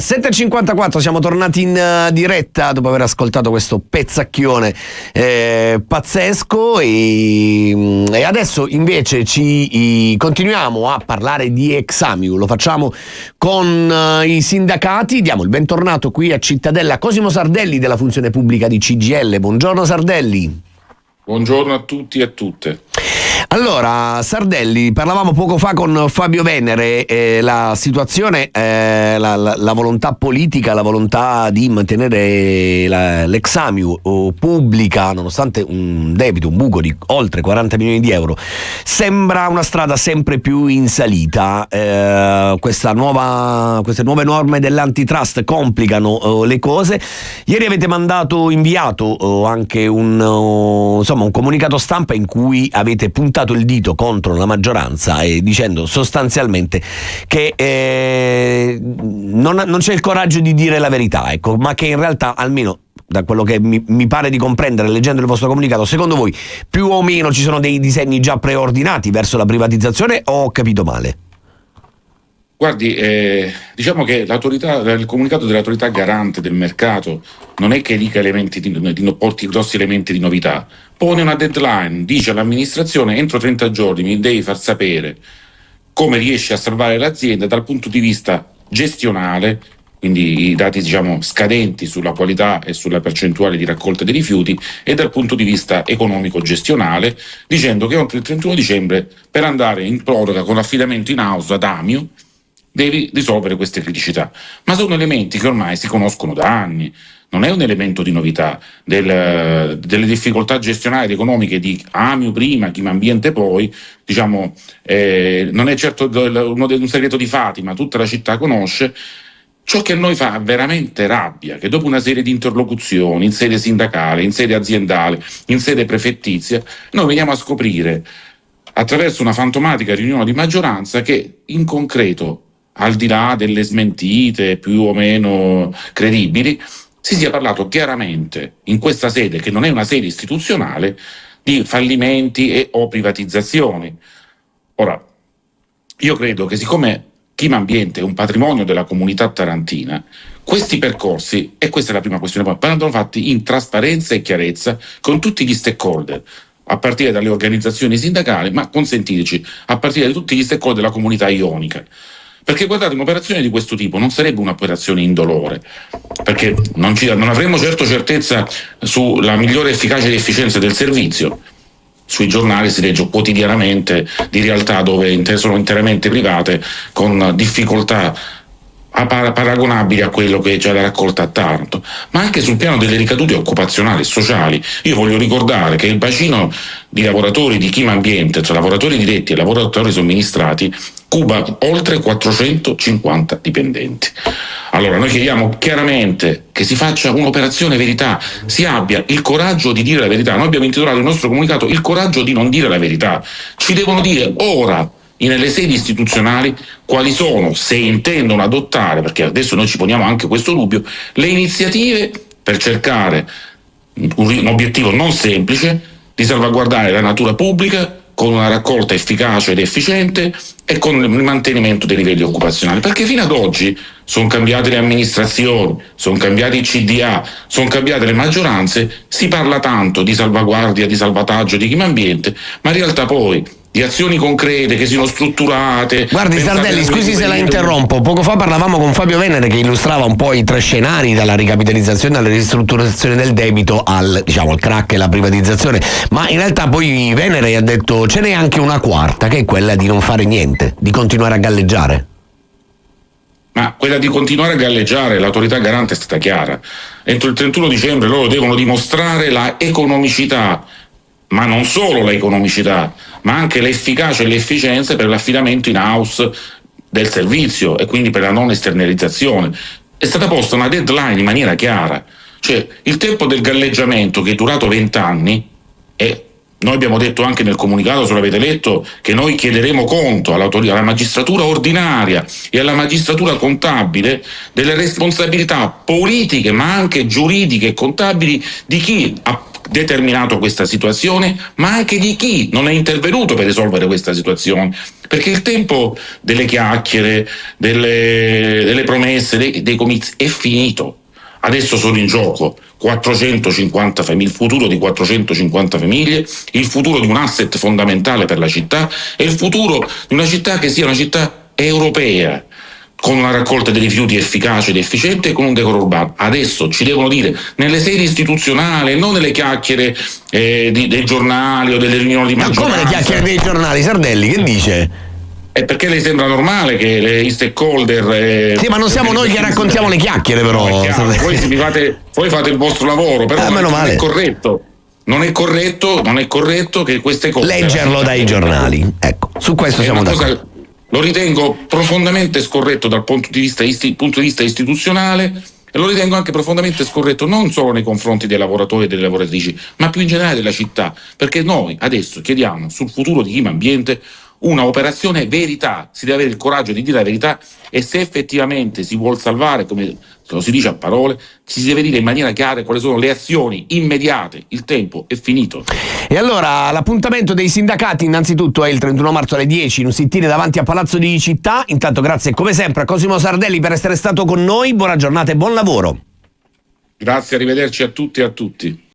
7.54, siamo tornati in diretta dopo aver ascoltato questo pezzacchione pazzesco e adesso invece continuiamo a parlare di Examiu. Lo facciamo con i sindacati. Diamo il bentornato qui a Cittadella Cosimo Sardelli della Funzione Pubblica di CGIL. Buongiorno Sardelli. Buongiorno a tutti e a tutte. Allora, Sardelli, parlavamo poco fa con Fabio Venere, la situazione, la volontà politica, la volontà di mantenere l'Examiu pubblica, nonostante un debito, un buco di oltre 40 milioni di euro, sembra una strada sempre più in salita. Queste nuove norme dell'antitrust complicano le cose. Ieri avete inviato anche un comunicato stampa in cui avete puntato il dito contro la maggioranza e dicendo sostanzialmente che non c'è il coraggio di dire la verità, ecco, ma che in realtà, almeno da quello che mi pare di comprendere leggendo il vostro comunicato, secondo voi più o meno ci sono dei disegni già preordinati verso la privatizzazione, o ho capito male? Guardi, diciamo che il comunicato dell'autorità garante del mercato non è che dica porti grossi elementi di novità, pone una deadline, dice all'amministrazione: entro 30 giorni mi devi far sapere come riesci a salvare l'azienda dal punto di vista gestionale, quindi i dati scadenti sulla qualità e sulla percentuale di raccolta dei rifiuti, e dal punto di vista economico gestionale, dicendo che entro il 31 dicembre per andare in proroga con l'affidamento in house ad Amiu devi risolvere queste criticità. Ma sono elementi che ormai si conoscono da anni, non è un elemento di novità. Delle difficoltà gestionali ed economiche di Amiu prima, Chimambiente poi, non è certo un segreto di Fatima, tutta la città conosce. Ciò che a noi fa veramente rabbia, che dopo una serie di interlocuzioni in sede sindacale, in sede aziendale, in sede prefettizia, noi veniamo a scoprire attraverso una fantomatica riunione di maggioranza che in concreto, al di là delle smentite più o meno credibili, si sia parlato chiaramente in questa sede, che non è una sede istituzionale, di fallimenti e o privatizzazioni. Ora, io credo che siccome Chimambiente è un patrimonio della comunità tarantina, questi percorsi, e questa è la prima questione, vanno fatti in trasparenza e chiarezza con tutti gli stakeholder, a partire dalle organizzazioni sindacali, ma consentiteci, a partire da tutti gli stakeholder della comunità ionica. Perché guardate, un'operazione di questo tipo non sarebbe un'operazione indolore, perché non avremmo certo certezza sulla migliore efficacia ed efficienza del servizio. Sui giornali si legge quotidianamente di realtà dove sono interamente private, con difficoltà paragonabili a quello che c'è la raccolta a Taranto, ma anche sul piano delle ricadute occupazionali e sociali. Io voglio ricordare che il bacino di lavoratori di Chimambiente, tra lavoratori diretti e lavoratori somministrati, cuba oltre 450 dipendenti. Allora noi chiediamo chiaramente che si faccia un'operazione verità, si abbia il coraggio di dire la verità. Noi abbiamo intitolato il nostro comunicato "Il coraggio di non dire la verità". Ci devono dire ora, nelle sedi istituzionali, quali sono, se intendono adottare, perché adesso noi ci poniamo anche questo dubbio, le iniziative per cercare un obiettivo non semplice di salvaguardare la natura pubblica con una raccolta efficace ed efficiente e con il mantenimento dei livelli occupazionali, perché fino ad oggi sono cambiate le amministrazioni, sono cambiati i CDA, sono cambiate le maggioranze, si parla tanto di salvaguardia, di salvataggio di Chimambiente, ma in realtà poi di azioni concrete che siano strutturate. Guardi Sardelli, scusi se la interrompo, poco fa parlavamo con Fabio Venere che illustrava un po' i tre scenari, dalla ricapitalizzazione alla ristrutturazione del debito al crack e la privatizzazione, ma in realtà poi Venere ha detto ce n'è anche una quarta, che è quella di non fare niente, di continuare a galleggiare. Ma quella di continuare a galleggiare, l'autorità garante è stata chiara: entro il 31 dicembre loro devono dimostrare la economicità, ma non solo la economicità, ma anche l'efficacia e l'efficienza per l'affidamento in house del servizio e quindi per la non esternalizzazione. È stata posta una deadline in maniera chiara, cioè il tempo del galleggiamento, che è durato 20 anni, e noi abbiamo detto anche nel comunicato, se l'avete letto, che noi chiederemo conto alla magistratura ordinaria e alla magistratura contabile delle responsabilità politiche ma anche giuridiche e contabili di chi ha determinato questa situazione, ma anche di chi non è intervenuto per risolvere questa situazione, perché il tempo delle chiacchiere, delle promesse, dei comizi è finito. Adesso sono in gioco 450 famiglie, il futuro di 450 famiglie, il futuro di un asset fondamentale per la città e il futuro di una città che sia una città europea, con una raccolta dei rifiuti efficace ed efficiente e con un decoro urbano. Adesso ci devono dire nelle sedi istituzionali, non nelle chiacchiere dei giornali o delle riunioni di maggioranza. Ma come le chiacchiere dei giornali, Sardelli? Che dice? Perché le sembra normale che i stakeholder... sì, ma non siamo noi che raccontiamo le chiacchiere, però. No, poi fate il vostro lavoro, però meno male. Non è corretto. Non è corretto che queste cose... leggerlo dai giornali. Ecco, su questo siamo d'accordo. Lo ritengo profondamente scorretto dal punto di vista istituzionale e lo ritengo anche profondamente scorretto non solo nei confronti dei lavoratori e delle lavoratrici, ma più in generale della città, perché noi adesso chiediamo sul futuro di Clima Ambiente una operazione verità, si deve avere il coraggio di dire la verità e se effettivamente si vuol salvare, come lo si dice a parole, si deve dire in maniera chiara quali sono le azioni immediate, il tempo è finito. E allora l'appuntamento dei sindacati innanzitutto è il 31 marzo alle 10 in un sit-in davanti a Palazzo di Città. Intanto grazie come sempre a Cosimo Sardelli per essere stato con noi, buona giornata e buon lavoro. Grazie, arrivederci a tutti e a tutti.